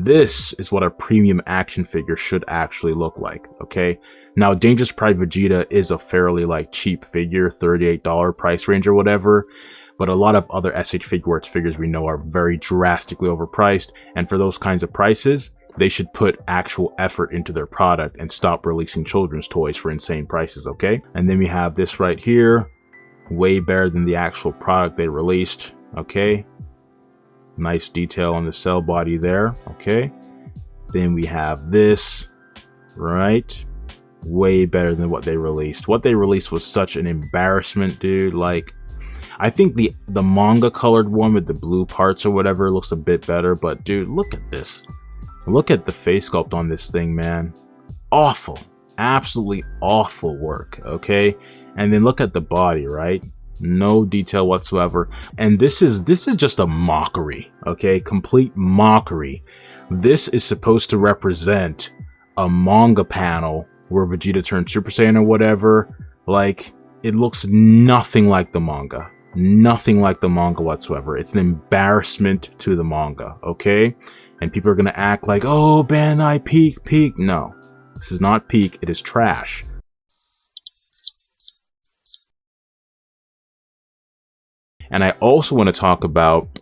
This is what a premium action figure should actually look like, okay? Now, Dangerous Pride Vegeta is a fairly like cheap figure, $38 price range or whatever, but a lot of other SH Figuarts figures we know are very drastically overpriced, and for those kinds of prices, they should put actual effort into their product and stop releasing children's toys for insane prices, okay? And then we have this right here, way better than the actual product they released, okay? Nice detail on the cell body there, okay? Then we have this, right? Way better than what they released. What they released was such an embarrassment, dude. Like, I think the manga colored one with the blue parts or whatever looks a bit better, but dude, look at this. Look at the face sculpt on this thing, man. Awful. Absolutely awful work, okay? And then look at the body, right? No detail whatsoever. And this is just a mockery, okay? Complete mockery. This is supposed to represent a manga panel where Vegeta turned Super Saiyan or whatever. Like, it looks nothing like the manga. Nothing like the manga whatsoever. It's an embarrassment to the manga, okay? And people are gonna act like, oh, Bandai peak. No, this is not peak, it is trash. And I also want to talk about,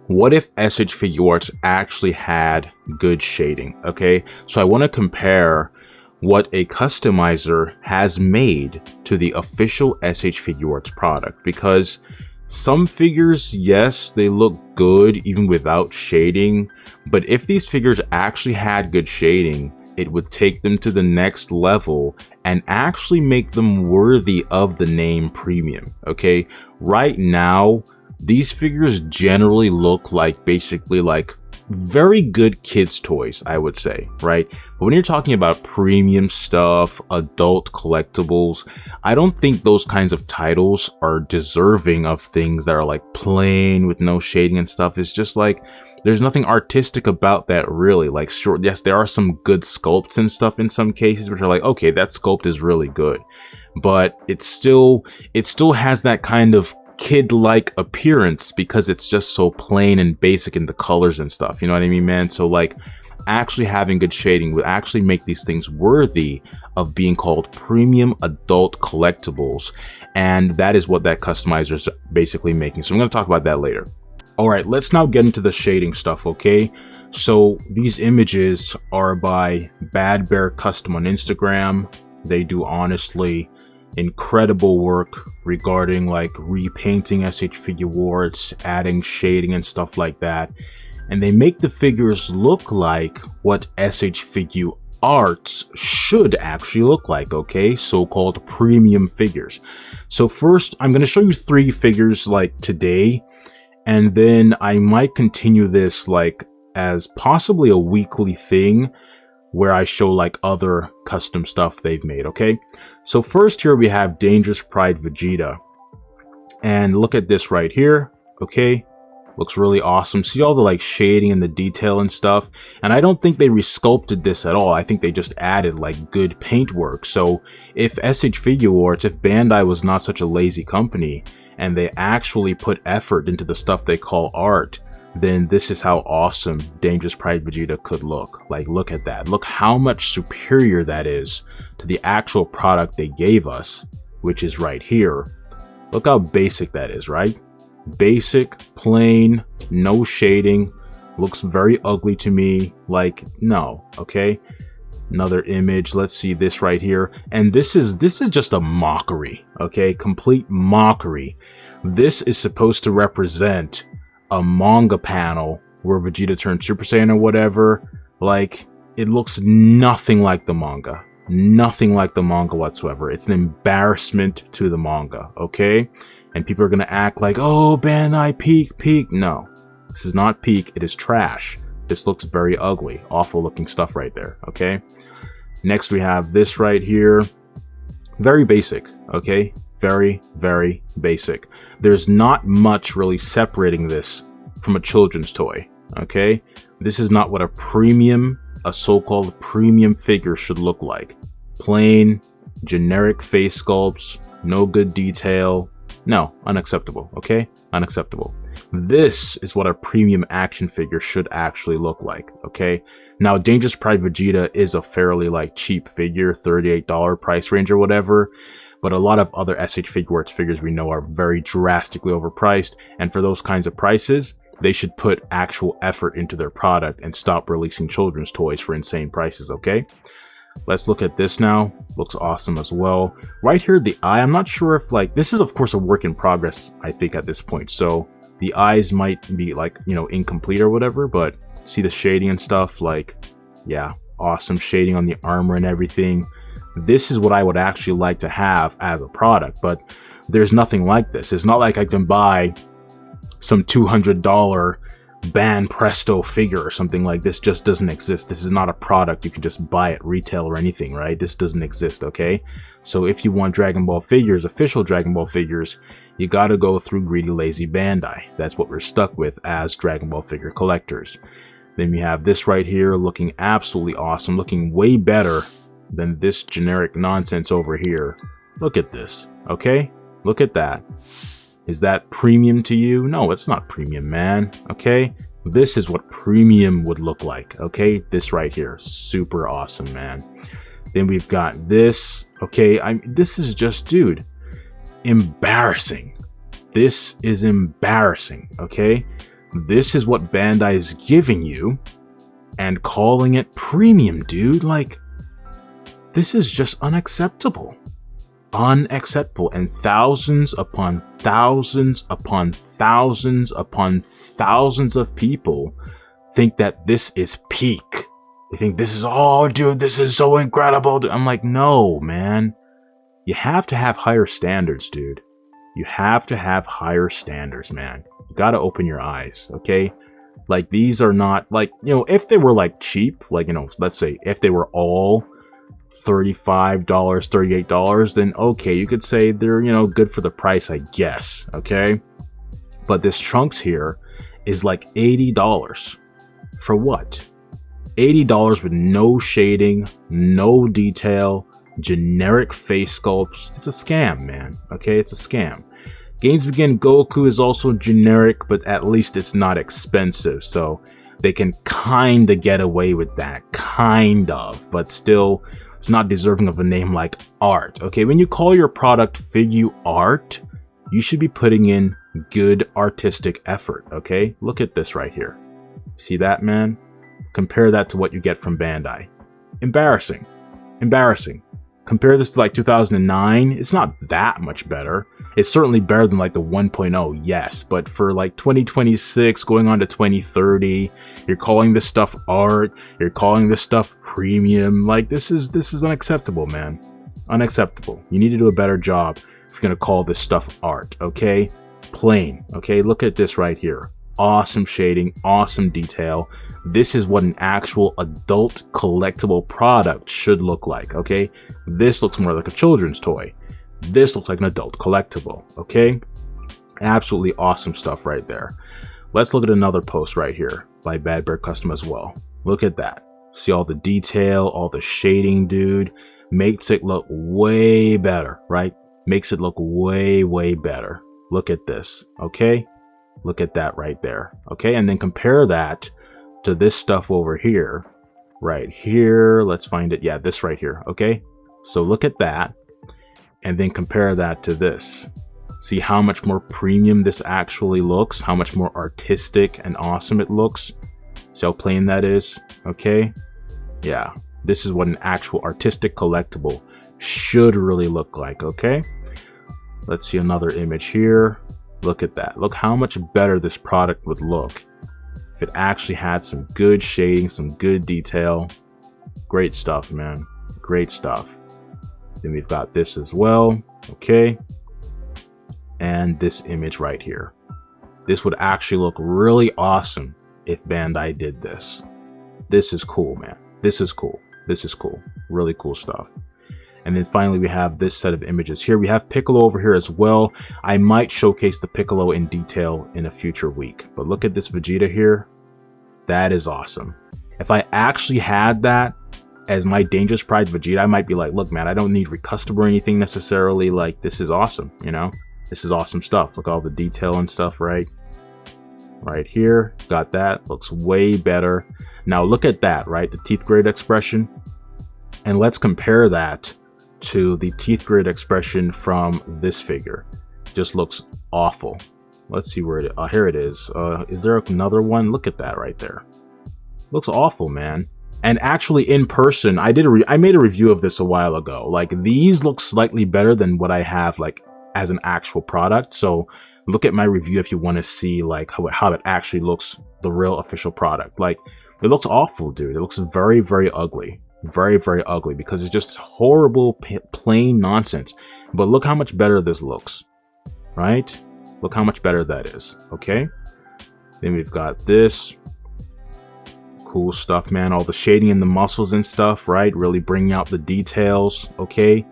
what if SH Figuarts actually had good shading, okay? So I want to compare what a customizer has made to the official SH Figuarts product, because some figures, yes, they look good even without shading, but if these figures actually had good shading, it would take them to the next level and actually make them worthy of the name premium, okay? Right now, these figures generally look like basically like very good kids toys, I would say, right? But when you're talking about premium stuff, adult collectibles, I don't think those kinds of titles are deserving of things that are like plain with no shading and stuff. It's just like, there's nothing artistic about that, really. Like, sure, yes, there are some good sculpts and stuff in some cases, which are like, okay, that sculpt is really good, but it still has that kind of kid-like appearance because it's just so plain and basic in the colors and stuff, you know what I mean, man? So like, actually having good shading would actually make these things worthy of being called premium adult collectibles, and that is what that customizer is basically making. So I'm going to talk about that later. All right, let's now get into the shading stuff, okay? So these images are by Bad Bear Custom on Instagram. They do honestly incredible work regarding like repainting SH Figuarts, adding shading and stuff like that. And they make the figures look like what SH Figuarts should actually look like, okay? So-called premium figures. So first, I'm going to show you 3 figures like today, and then I might continue this like as possibly a weekly thing where I show like other custom stuff they've made, okay? So first here we have Dangerous Pride Vegeta. And look at this right here, okay? Looks really awesome. See all the like shading and the detail and stuff. And I don't think they resculpted this at all. I think they just added like good paint work. So if SH Figuarts, if Bandai was not such a lazy company and they actually put effort into the stuff they call art, then this is how awesome Dangerous Pride Vegeta could look. Like, look at that. Look how much superior that is to the actual product they gave us, which is right here. Look how basic that is, right? Basic, plain, no shading. Looks very ugly to me. Like, no, okay? Another image. Let's see this right here. And this is just a mockery, okay? Complete mockery. This is supposed to represent a manga panel where Vegeta turned Super Saiyan or whatever. Like, it looks nothing like the manga. Nothing like the manga whatsoever. It's an embarrassment to the manga, okay? And people are gonna act like, oh, Bandai peak. No, this is not peak, it is trash. This looks very ugly. Awful looking stuff right there, okay? Next we have this right here. Very basic, okay? Very, very basic. There's not much really separating this from a children's toy, okay? This is not what a so-called premium figure should look like. Plain, generic face sculpts, no good detail. No, unacceptable, okay? Unacceptable. This is what a premium action figure should actually look like, okay? Now, Dangerous Pride Vegeta is a fairly like cheap figure, $38 price range or whatever, but a lot of other SH Figuarts figures we know are very drastically overpriced, and for those kinds of prices, they should put actual effort into their product and stop releasing children's toys for insane prices, okay? Let's look at this now. Looks awesome as well. Right here, the eye, I'm not sure if like, this is of course a work in progress, I think at this point, so the eyes might be like, you know, incomplete or whatever, but see the shading and stuff, like, yeah, awesome shading on the armor and everything. This is what I would actually like to have as a product, but there's nothing like this. It's not like I can buy some $200 Ban Presto figure or something like this. Just doesn't exist. This is not a product you can just buy at retail or anything, right? This doesn't exist, okay? So if you want Dragon Ball figures, official Dragon Ball figures, you gotta go through Greedy Lazy Bandai. That's what we're stuck with as Dragon Ball figure collectors. Then we have this right here looking absolutely awesome, looking way better than this generic nonsense over here. Look at this, okay? Look at that. Is that premium to you? No, it's not premium, man, okay? This is what premium would look like, okay? This right here, super awesome, man. Then we've got this, okay? This is just, dude, embarrassing. This is embarrassing, okay? This is what Bandai is giving you and calling it premium, dude. Like, this is just unacceptable. Unacceptable. And thousands upon thousands upon thousands upon thousands of people think that this is peak. They think this is, oh, dude, this is so incredible. I'm like, no, man. You have to have higher standards, dude. You have to have higher standards, man. You gotta open your eyes, okay? Like, these are not, like, you know, if they were, like, cheap, like, you know, let's say, if they were all $35, $38, then okay, you could say they're, you know, good for the price, I guess, okay? But this Trunks here is like $80. For what? $80 with no shading, no detail, generic face sculpts. It's a scam, man, okay? It's a scam. Games Begin Goku is also generic, but at least it's not expensive, so they can kind of get away with that, kind of, but still, it's not deserving of a name like art, okay? When you call your product Figuart, you should be putting in good artistic effort, okay? Look at this right here. See that, man? Compare that to what you get from Bandai. Embarrassing. Embarrassing. Compare this to like 2009, it's not that much better. It's certainly better than like the 1.0, yes, but for like 2026 going on to 2030, you're calling this stuff art, you're calling this stuff premium. Like, this is unacceptable, man. Unacceptable. You need to do a better job if you're gonna call this stuff art, okay? Plain, okay? Look at this right here. Awesome shading, awesome detail. This is what an actual adult collectible product should look like, okay? This looks more like a children's toy. This looks like an adult collectible, okay? Absolutely awesome stuff right there. Let's look at another post right here by Bad Bear Custom as well. Look at that. See all the detail, all the shading, dude. Makes it look way better, right? Makes it look way, way better. Look at this, okay? Look at that right there, okay? And then compare that to this stuff over here, right here. Let's find it. Yeah, this right here, okay? So look at that, and then compare that to this. See how much more premium this actually looks, how much more artistic and awesome it looks. See how plain that is, okay? Yeah, this is what an actual artistic collectible should really look like, okay? Let's see another image here. Look at that. Look how much better this product would look if it actually had some good shading, some good detail. Great stuff, man. Great stuff. Then we've got this as well, okay? And this image right here. This would actually look really awesome if Bandai did this. This is cool, man. This is cool. This is cool. Really cool stuff. And then finally, we have this set of images here. We have Piccolo over here as well. I might showcase the Piccolo in detail in a future week. But look at this Vegeta here. That is awesome. If I actually had that as my Dangerous Pride Vegeta, I might be like, look, man, I don't need recustom or anything necessarily. Like, this is awesome, you know? This is awesome stuff. Look at all the detail and stuff, right? right here. Got that. Looks way better. Now look at that, right? The teeth grid expression. And let's compare that to the teeth grid expression from this figure. Just looks awful. Let's see where it is. Here it is. Is there another one? Look at that right there. Looks awful, man. And actually in person, I made a review of this a while ago. Like, these look slightly better than what I have like as an actual product. So look at my review if you want to see like how it actually looks, the real official product. Like, it looks awful, dude. It looks very, very ugly. Very, very ugly, because it's just horrible, plain nonsense. But look how much better this looks, right? Look how much better that is. Okay, then we've got this cool stuff, man. All the shading in the muscles and stuff, right? Really bringing out the details. Okay,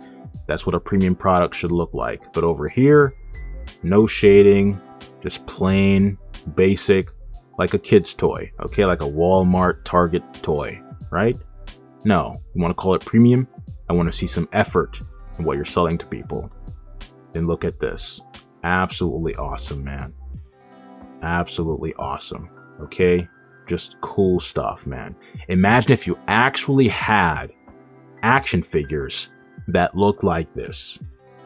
that's what a premium product should look like. But over here, no shading, just plain basic, like a kid's toy. Okay, like a Walmart, Target toy, right? No, you want to call it premium? I want to see some effort in what you're selling to people. Then look at this. Absolutely awesome, man. Absolutely awesome. Okay, just cool stuff, man. Imagine if you actually had action figures that look like this.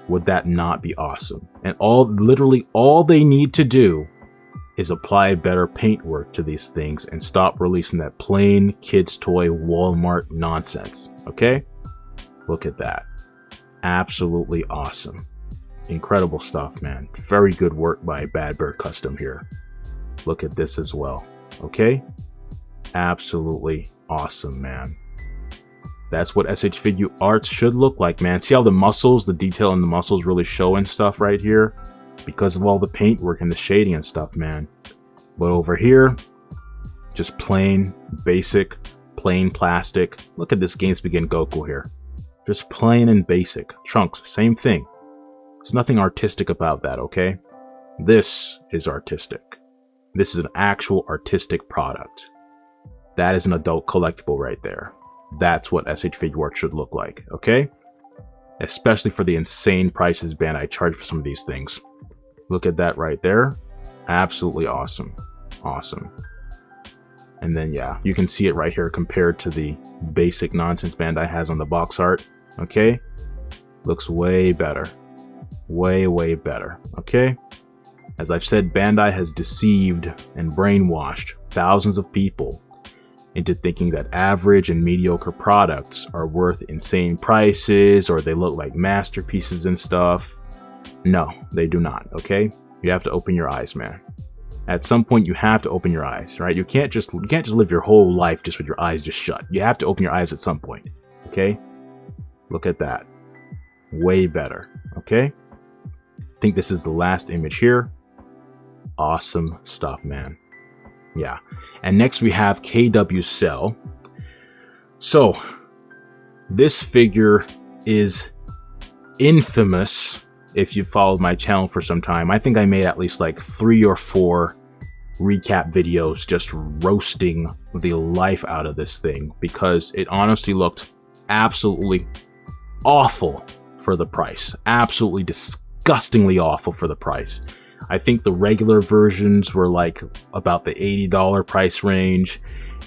Would that not be awesome? And literally all they need to do is apply better paintwork to these things and stop releasing that plain kids toy Walmart nonsense. Okay, look at that. Absolutely awesome. Incredible stuff, man. Very good work by Bad Bear Custom here. Look at this as well. Okay, absolutely awesome, man. That's what SH Figuarts should look like, man. See how the muscles, the detail in the muscles really show and stuff right here? Because of all the paintwork and the shading and stuff, man. But over here, just plain, basic, plain plastic. Look at this Games Begin Goku here. Just plain and basic. Trunks, same thing. There's nothing artistic about that, okay? This is artistic. This is an actual artistic product. That is an adult collectible right there. That's what SH Figuarts should look like, okay? Especially for the insane prices Bandai charge for some of these things. Look at that right there. Absolutely awesome. Awesome. And then, yeah, you can see it right here compared to the basic nonsense Bandai has on the box art. Okay? Looks way better. Way, way better. Okay? As I've said, Bandai has deceived and brainwashed thousands of people into thinking that average and mediocre products are worth insane prices, or they look like masterpieces and stuff. No, they do not, okay? You have to open your eyes, man. At some point, you have to open your eyes, right? You can't just live your whole life just with your eyes just shut. You have to open your eyes at some point, okay? Look at that. Way better, okay? I think this is the last image here. Awesome stuff, man. Yeah. And next we have KW Cell. So, this figure is infamous. If you followed my channel for some time, I think I made at least like 3 or 4 recap videos just roasting the life out of this thing, because it honestly looked absolutely awful for the price. Absolutely disgustingly awful for the price. I think the regular versions were like about the $80 price range,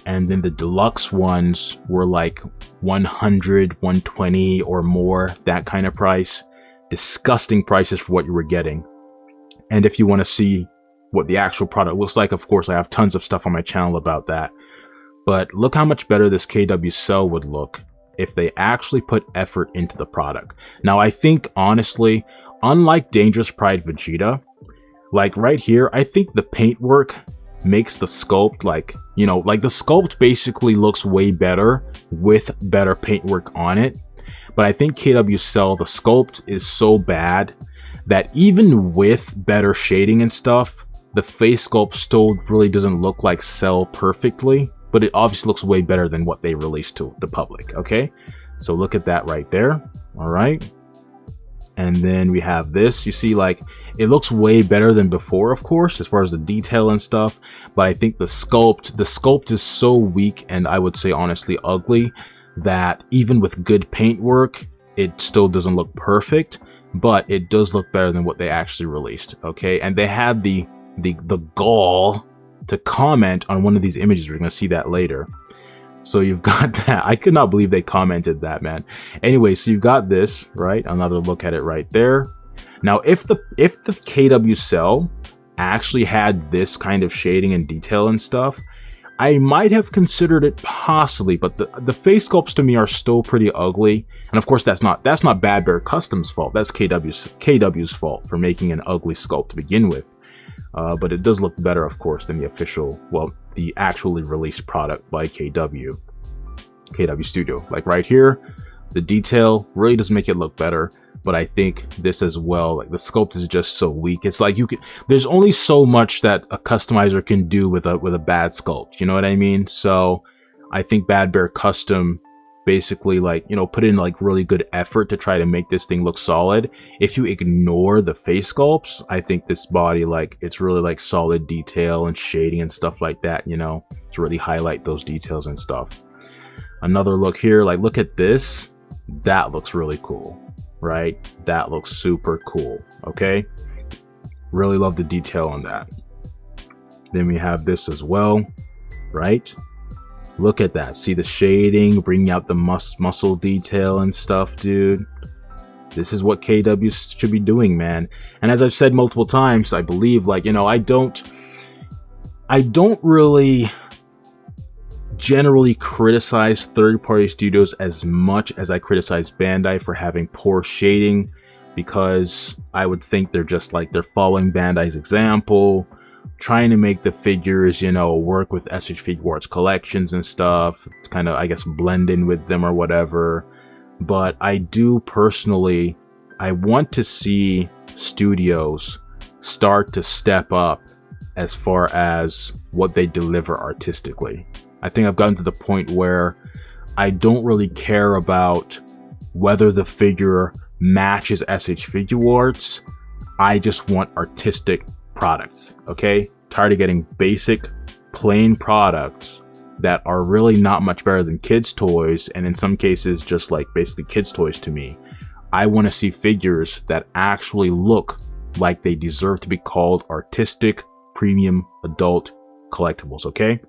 and then the deluxe ones were like $100, $120 or more, that kind of price. Disgusting prices for what you were getting. And if you want to see what the actual product looks like, of course I have tons of stuff on my channel about that. But look how much better this KW Cell would look if they actually put effort into the product. Now I think honestly, unlike Dangerous Pride Vegeta, like right here, I think the paintwork makes the sculpt like, you know, like the sculpt basically looks way better with better paintwork on it. But I think KW Cell, the sculpt is so bad that even with better shading and stuff, the face sculpt still really doesn't look like Cell perfectly. But it obviously looks way better than what they released to the public, okay? So look at that right there, all right? And then we have this. You see, like, it looks way better than before, of course, as far as the detail and stuff. But I think the sculpt is so weak, and I would say honestly ugly, that even with good paintwork, it still doesn't look perfect. But it does look better than what they actually released, okay? And they had the gall to comment on one of these images. We're going to see that later. So you've got that. I could not believe they commented that, man. Anyway, so you've got this, right? Another look at it right there. Now, if the KW cell actually had this kind of shading and detail and stuff, I might have considered it possibly, but the face sculpts to me are still pretty ugly. And of course, that's not Bad Bear Custom's fault. That's KW's fault for making an ugly sculpt to begin with. But it does look better, of course, than the official, well, the actually released product by KW Studio. Like right here, the detail really does make it look better. But I think this as well, like the sculpt is just so weak. It's like there's only so much that a customizer can do with a bad sculpt. You know what I mean? So I think Bad Bear Custom basically, like, you know, put in like really good effort to try to make this thing look solid. If you ignore the face sculpts, I think this body, like, it's really like solid detail and shading and stuff like that, you know, to really highlight those details and stuff. Another look here, like, look at this. That looks really cool, right? That looks super cool. Okay, really love the detail on that. Then we have this as well, right? Look at that. See the shading, bringing out the muscle detail and stuff, dude. This is what KW should be doing, man. And as I've said multiple times, I believe, like, you know, I don't really generally criticize third-party studios as much as I criticize Bandai for having poor shading, because I would think they're just like, they're following Bandai's example, trying to make the figures, you know, work with SH Figuarts collections and stuff, kind of, I guess, blend in with them or whatever. But I do personally, I want to see studios start to step up as far as what they deliver artistically. I think I've gotten to the point where I don't really care about whether the figure matches SH Figuarts. I just want artistic products, okay? Tired of getting basic, plain products that are really not much better than kids' toys, and in some cases just like basically kids' toys to me. I want to see figures that actually look like they deserve to be called artistic, premium, adult collectibles, okay?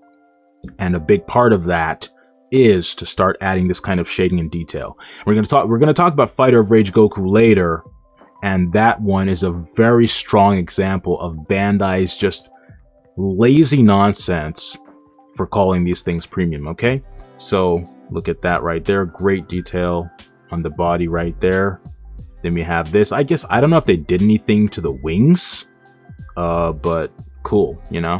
And a big part of that is to start adding this kind of shading and detail. We're going to talk about Fighter of Rage Goku later, and that one is a very strong example of Bandai's just lazy nonsense for calling these things premium, okay? So look at that right there. Great detail on the body right there. Then we have this. I guess, I don't know if they did anything to the wings, but cool, you know?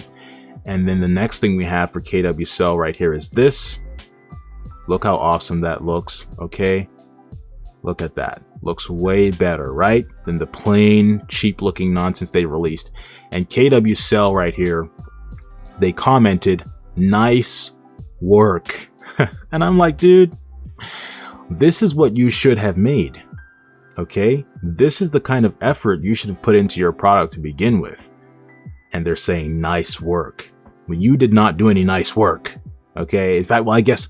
And then the next thing we have for KW Cell right here is this. Look how awesome that looks, okay? Look at that. Looks way better, right? Than the plain, cheap-looking nonsense they released. And KW Cell right here, they commented, "Nice work." And I'm like, dude, this is what you should have made, okay? This is the kind of effort you should have put into your product to begin with. And they're saying, "Nice work." When you did not do any nice work, okay? In fact, well, I guess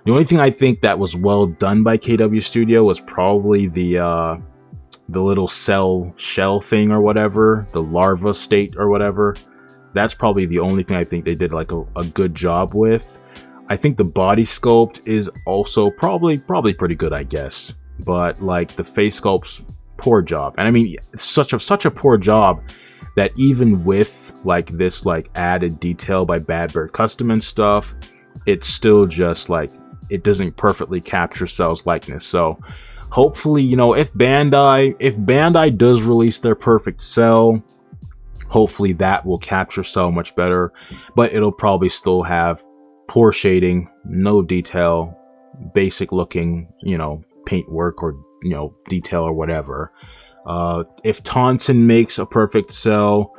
the only thing I think that was well done by KW Studio was probably the little shell thing or whatever, the larva state or whatever. That's probably the only thing I think they did like a good job with. I think the body sculpt is also probably pretty good, I guess. But like the face sculpt's poor job. And I mean, it's such a poor job that even with like this like added detail by Bad Bear Custom and stuff, it's still just like, it doesn't perfectly capture Cell's likeness. So hopefully, you know, if Bandai does release their perfect Cell, hopefully that will capture Cell much better, but it'll probably still have poor shading, no detail, basic looking, you know, paint work or, you know, detail or whatever. If Tonson makes a perfect Cell,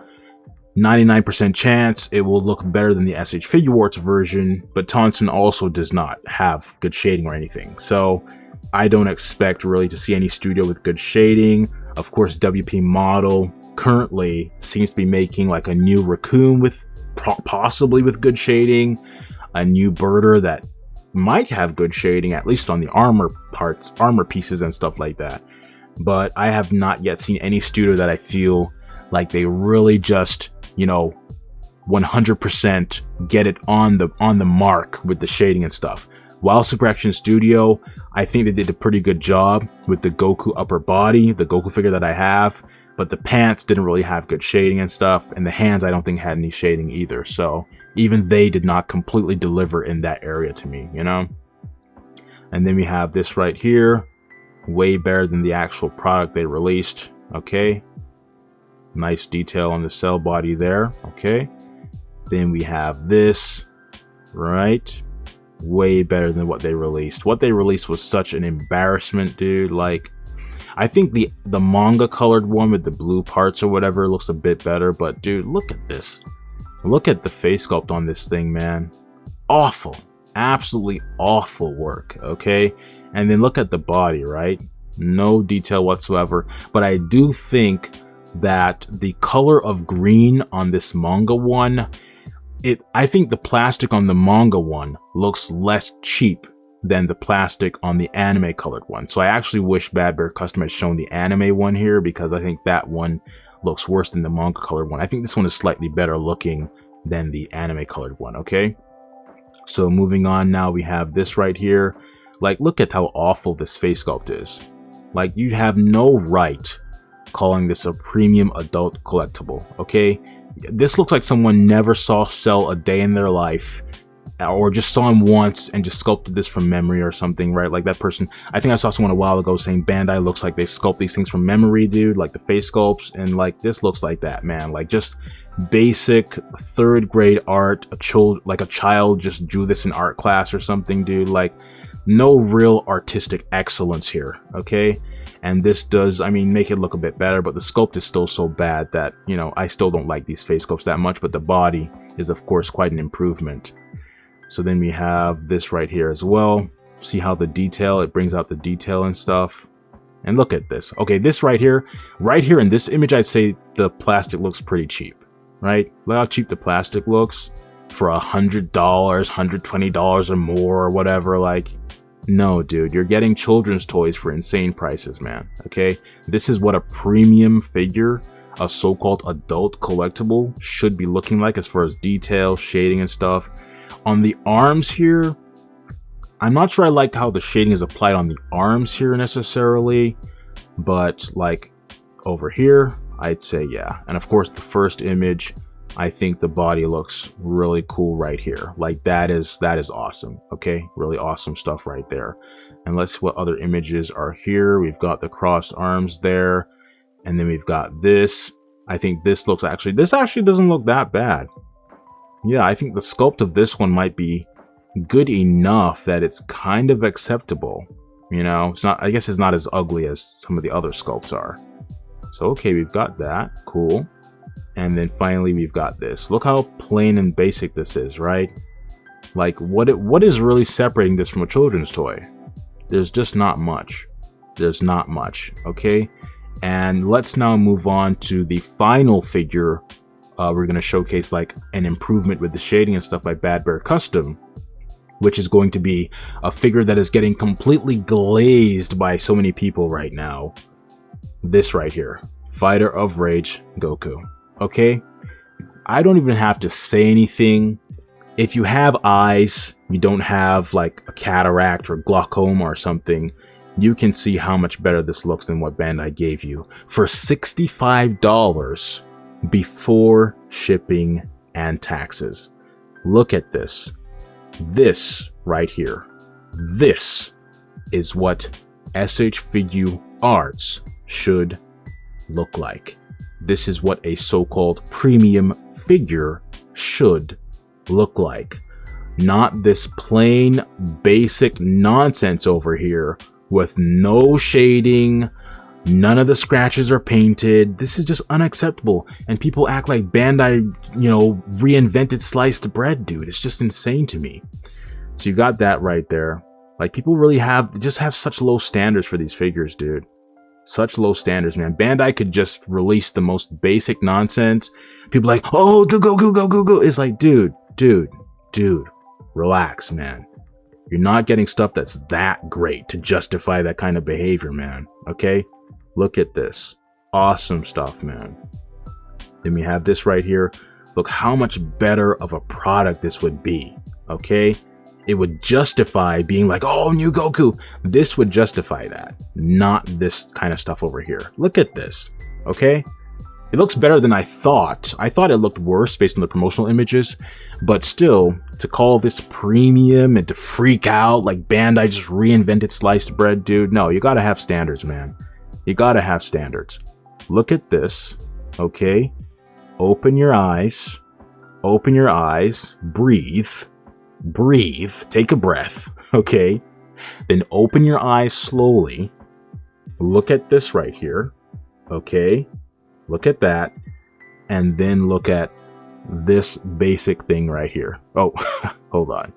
99% chance it will look better than the SH Figuarts version, but Tonson also does not have good shading or anything. So I don't expect really to see any studio with good shading. Of course, WP Model currently seems to be making like a new Raccoon with possibly with good shading, a new Birder that might have good shading, at least on the armor parts, armor pieces and stuff like that. But I have not yet seen any studio that I feel like they really just, you know, 100% get it on the mark with the shading and stuff. While Super Action Studio, I think they did a pretty good job with the Goku upper body, the Goku figure that I have, but the pants didn't really have good shading and stuff, and the hands I don't think had any shading either, so even they did not completely deliver in that area to me, you know? And then we have this right here, way better than the actual product they released, okay? Nice detail on the cell body there, okay? Then we have this, right? Way better than what they released. What they released was such an embarrassment, dude. Like, I think the manga colored one with the blue parts or whatever looks a bit better, but dude, look at this. Look at the face sculpt on this thing, man. Awful. Absolutely awful work, okay? And then look at the body, right? No detail whatsoever, but I do think that the color of green on this manga one, I think the plastic on the manga one looks less cheap than the plastic on the anime colored one. So I actually wish Bad Bear Custom had shown the anime one here, because I think that one looks worse than the manga colored one. I think this one is slightly better looking than the anime colored one, okay? So moving on, now we have this right here. Like, look at how awful this face sculpt is. Like, you have no right calling this a premium adult collectible, okay? This looks like someone never saw Cell a day in their life, or just saw him once and just sculpted this from memory or something, right? Like that person, I think I saw someone a while ago saying Bandai looks like they sculpt these things from memory, dude, like the face sculpts, and like this looks like that, man. Like just basic third grade art, like a child just drew this in art class or something, dude. Like no real artistic excellence here, okay? And this does, I mean, make it look a bit better, but the sculpt is still so bad that, you know, I still don't like these face sculpts that much, but the body is of course quite an improvement. So then we have this right here as well. See how the detail, it brings out the detail and stuff. And look at this. Okay, this right here in this image, I'd say the plastic looks pretty cheap, right? Look how cheap the plastic looks for $100, $120 or more or whatever. Like, no, dude, you're getting children's toys for insane prices, man. Okay, this is what a premium figure, a so-called adult collectible, should be looking like as far as detail, shading and stuff. On the arms here, I'm not sure I like how the shading is applied on the arms here necessarily, but like over here, I'd say yeah. And of course, the first image, I think the body looks really cool right here. Like that is awesome. Okay, really awesome stuff right there. And let's see what other images are here. We've got the crossed arms there, and then we've got this. I think this actually doesn't look that bad. Yeah, I think the sculpt of this one might be good enough that it's kind of acceptable. You know, it's not, I guess it's not as ugly as some of the other sculpts are. So okay, we've got that, cool. And then finally we've got this. Look how plain and basic this is, right? Like what is really separating this from a children's toy? There's just not much. There's not much, okay? And let's now move on to the final figure. We're going to showcase like an improvement with the shading and stuff by Bad Bear Custom, which is going to be a figure that is getting completely glazed by so many people right now. This right here, Fighter of Rage Goku. Okay, I don't even have to say anything. If you have eyes, you don't have like a cataract or glaucoma or something, you can see how much better this looks than what Bandai gave you for $65 before shipping and taxes. Look at this. This right here. This is what SH Figuarts should look like. This is what a so-called premium figure should look like. Not this plain basic nonsense over here with no shading, none of the scratches are painted. This is just unacceptable. And people act like Bandai, you know, reinvented sliced bread, dude. It's just insane to me. So you got that right there. Like, people really just have such low standards for these figures, dude. Such low standards, man. Bandai could just release the most basic nonsense. People like, oh, go. It's like, dude, relax, man. You're not getting stuff that's that great to justify that kind of behavior, man. Okay? Look at this. Awesome stuff, man. Then we have this right here. look how much better of a product this would be, okay? It would justify being like, oh, new Goku. This would justify that, not this kind of stuff over here. Look at this, okay? It looks better than I thought. I thought it looked worse based on the promotional images, but still, to call this premium and to freak out like Bandai just reinvented sliced bread, dude, no, you gotta have standards, man. You gotta have standards. Look at this, okay? Open your eyes, breathe, take a breath, okay? Then open your eyes slowly, look at this right here, okay? Look at that, and then look at this basic thing right here. Oh, hold on,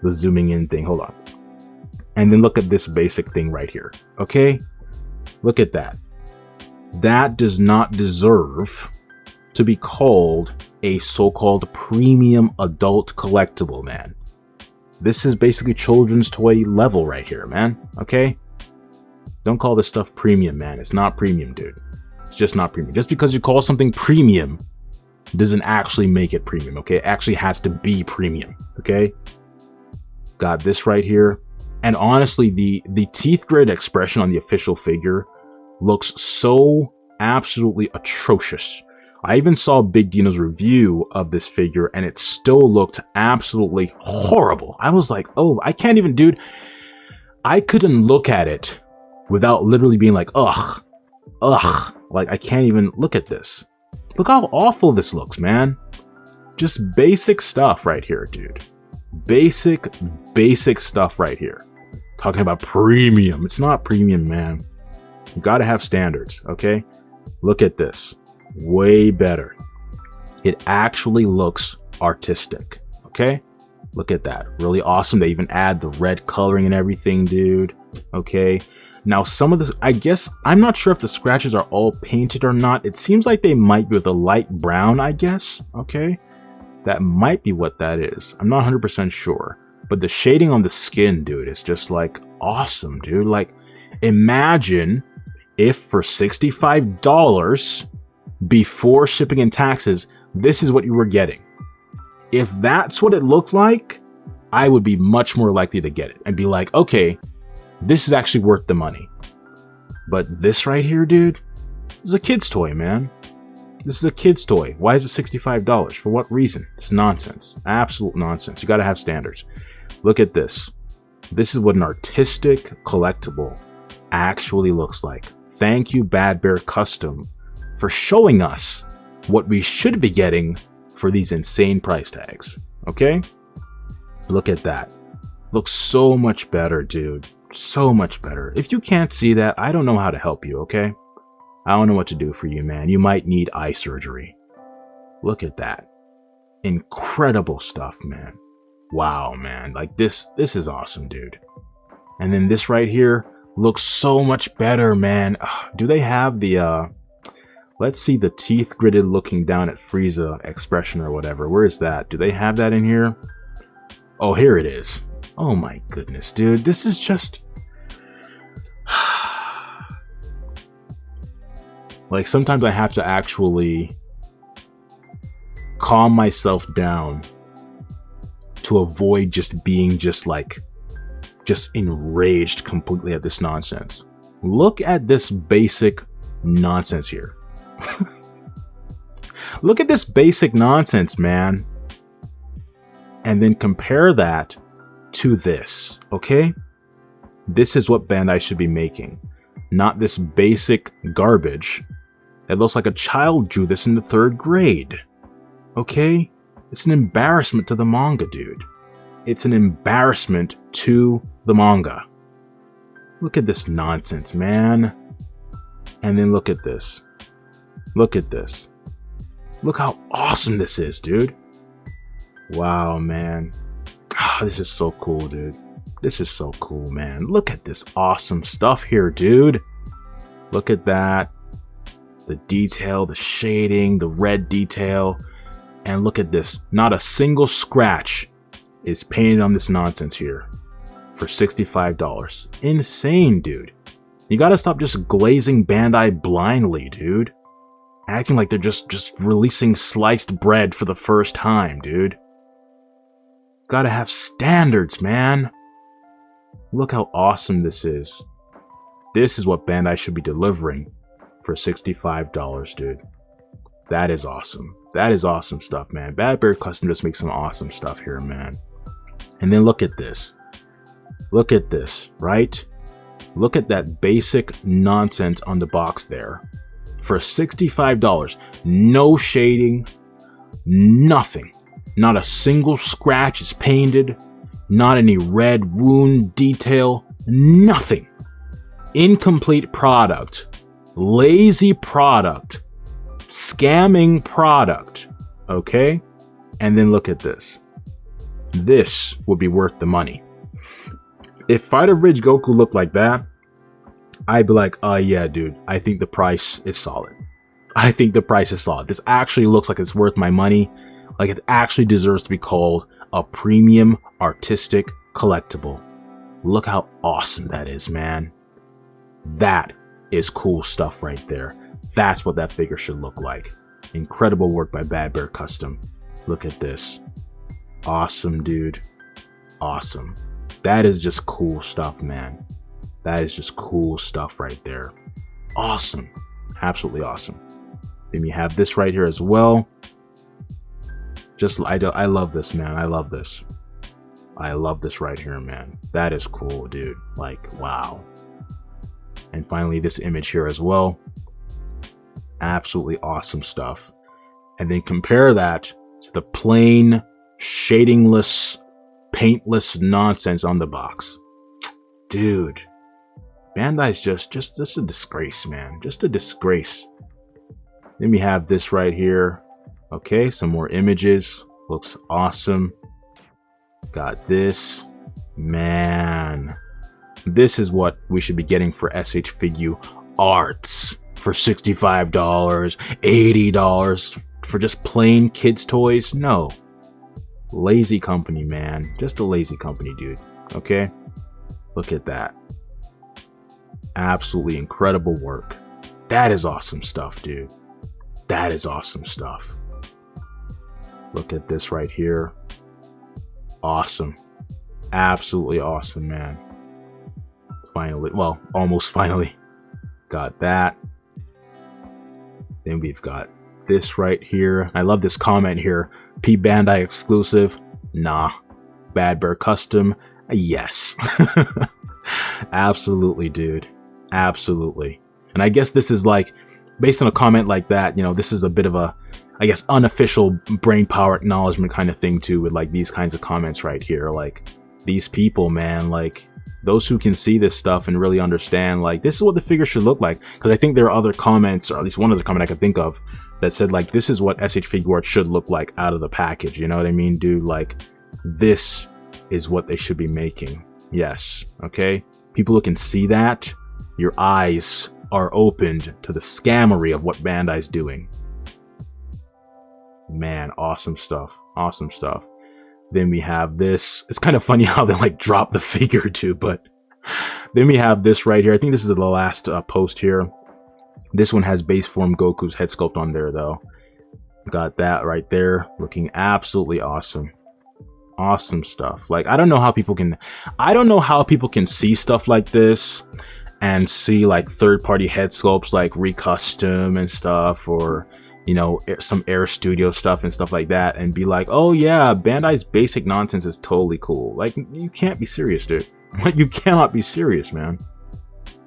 the zooming in thing, hold on. And then look at this basic thing right here, okay? Look at that. That does not deserve to be called a so-called premium adult collectible, man. This is basically children's toy level right here, man, okay? Don't call this stuff premium, man. It's not premium, dude. It's just not premium. Just because you call something premium doesn't actually make it premium, okay? It actually has to be premium, okay? Got this right here. And honestly, the teeth grid expression on the official figure looks so absolutely atrocious. I even saw Big Dino's review of this figure and it still looked absolutely horrible. I was like, oh, I can't even, dude. I couldn't look at it without literally being like, ugh. Like, I can't even look at this. Look how awful this looks, man. Just basic stuff right here, dude. Basic stuff right here. Talking about premium. It's not premium, man. You gotta have standards, okay? Look at this. Way better. It actually looks artistic, okay? Look at that. Really awesome. They even add the red coloring and everything, dude. Okay. Now, some of this, I guess, I'm not sure if the scratches are all painted or not. It seems like they might be with a light brown, I guess. Okay. That might be what that is. I'm not 100% sure. But the shading on the skin, dude, is just like awesome, dude. Like, imagine if for $65 before shipping and taxes, this is what you were getting. If that's what it looked like, I would be much more likely to get it and be like, okay, this is actually worth the money. But this right here, dude, is a kid's toy, man. This is a kid's toy. Why is it $65? For what reason? It's nonsense. Absolute nonsense. You gotta have standards. Look at this. This is what an artistic collectible actually looks like. Thank you, Bad Bear Custom, for showing us what we should be getting for these insane price tags. Okay? Look at that. Looks so much better, dude. So much better. If you can't see that, I don't know how to help you, okay? I don't know what to do for you, man. You might need eye surgery. Look at that. Incredible stuff, man. Wow, man. Like, this is awesome, dude. And then this right here looks so much better, man. Do they have the, let's see the teeth gritted looking down at Frieza expression or whatever. Where is that? Do they have that in here? Oh, here it is. Oh my goodness, dude. This is just... like, sometimes I have to actually calm myself down to avoid just being just enraged completely at this nonsense. Look at this basic nonsense here. Look at this basic nonsense, man. And then compare that to this, okay? This is what Bandai should be making, not this basic garbage. It looks like a child drew this in the 3rd grade, okay? It's an embarrassment to the manga, dude. It's an embarrassment to the manga. Look at this nonsense, man. And then look at this. Look at this. Look how awesome this is, dude. Wow, man. This is so cool, dude. This is so cool, man. Look at this awesome stuff here, dude. Look at that. The detail, the shading, the red detail. And look at this. Not a single scratch is painted on this nonsense here for $65. Insane, dude. You gotta stop just glazing Bandai blindly, dude. acting like they're just releasing sliced bread for the first time, dude. Gotta have standards, man. Look how awesome this is. This is what Bandai should be delivering for $65, dude. That is awesome. That is awesome stuff, man. Bad Bear Custom just makes some awesome stuff here, man. And then look at this. Look at this, right? Look at that basic nonsense on the box there. For $65. No shading. Nothing. Not a single scratch is painted. Not any red wound detail. Nothing. Incomplete product. Lazy product. Scamming product. Okay? And then look at this. This would be worth the money. If Fighter Ridge Goku looked like that, I'd be like, oh yeah, dude, I think the price is solid. I think the price is solid. This actually looks like it's worth my money. Like it actually deserves to be called a premium artistic collectible. Look how awesome that is, man. That is cool stuff right there. That's what that figure should look like. Incredible work by Bad Bear Custom. Look at this. Awesome, dude. Awesome. That is just cool stuff, man. That is just cool stuff right there. Awesome. Absolutely awesome. Then you have this right here as well. I love this, man. I love this. I love this right here, man. That is cool, dude. Like, wow. And finally, this image here as well. Absolutely awesome stuff. And then compare that to the plain, shadingless, paintless nonsense on the box. Dude. Bandai's just a disgrace, man. Just a disgrace. Then we have this right here. Okay, some more images. Looks awesome. Got this. Man. This is what we should be getting for SH Figuarts. For $65, $80 for just plain kids' toys? No. Lazy company, man. Just a lazy company, dude. Okay? Look at that. Absolutely incredible work. That is awesome stuff, dude. That is awesome stuff. Look at this right here. Awesome. Absolutely awesome, man. Finally, well, almost finally. Got that. Then we've got this right here. I love this comment here. P Bandai exclusive? Nah. Bad Bear Custom? Yes. Absolutely, dude. Absolutely. And I guess this is like, based on a comment like that, you know, this is a bit of a, I guess, unofficial brain power acknowledgement kind of thing too, with like these kinds of comments right here. Like, these people, man, like, those who can see this stuff and really understand, like, this is what the figure should look like. Because I think there are other comments, or at least one other comment I could think of, that said, like, this is what SH Figuarts should look like out of the package. You know what I mean, dude? Like, this is what they should be making. Yes, okay? People who can see that, your eyes are opened to the scammery of what Bandai's doing. Man, awesome stuff. Awesome stuff. Then we have this. It's kind of funny how they like drop the figure too, but then we have this right here. I think this is the last post here. This one has base form Goku's head sculpt on there though. Got that right there, looking absolutely awesome. Awesome stuff. Like, I don't know how people can see stuff like this and see like third-party head sculpts like Recustom and stuff, or you know, some Air Studio stuff and stuff like that, and be like, oh yeah, Bandai's basic nonsense is totally cool. Like, you can't be serious, dude. Like, you cannot be serious, man.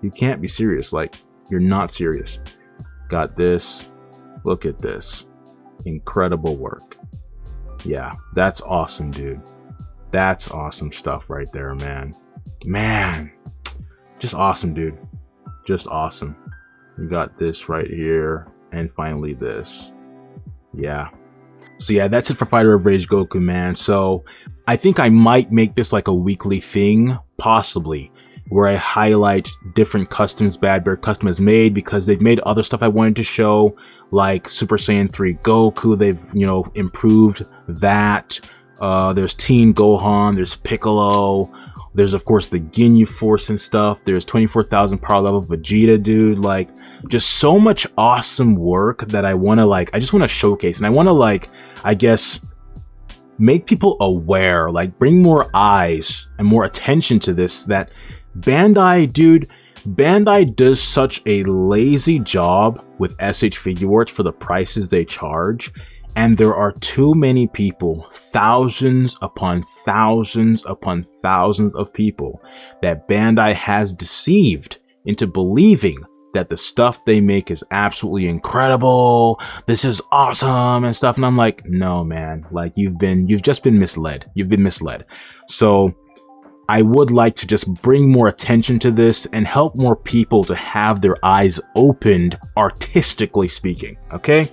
You can't be serious. Like, you're not serious. Got this. Look at this. Incredible work. Yeah, that's awesome, dude. That's awesome stuff right there, man. Man, just awesome, dude. Just awesome. We got this right here. And finally this. Yeah. So yeah, that's it for Fighter of Rage Goku, man. So I think I might make this like a weekly thing, possibly, where I highlight different customs Bad Bear Custom has made, because they've made other stuff I wanted to show, like Super Saiyan 3 Goku. They've, you know, improved that. There's Teen Gohan, there's Piccolo, There's of course the Ginyu Force and stuff. There's 24,000 power level Vegeta, dude. Like, just so much awesome work that I want to I just want to showcase, and I want to I guess make people aware, bring more eyes and more attention to this, that Bandai, dude, Bandai does such a lazy job with SH Figuarts for the prices they charge. And there are too many people, thousands upon thousands upon thousands of people, that Bandai has deceived into believing that the stuff they make is absolutely incredible, this is awesome and stuff. And I'm like, no, man, you've just been misled. You've been misled. So I would like to just bring more attention to this and help more people to have their eyes opened, artistically speaking, okay?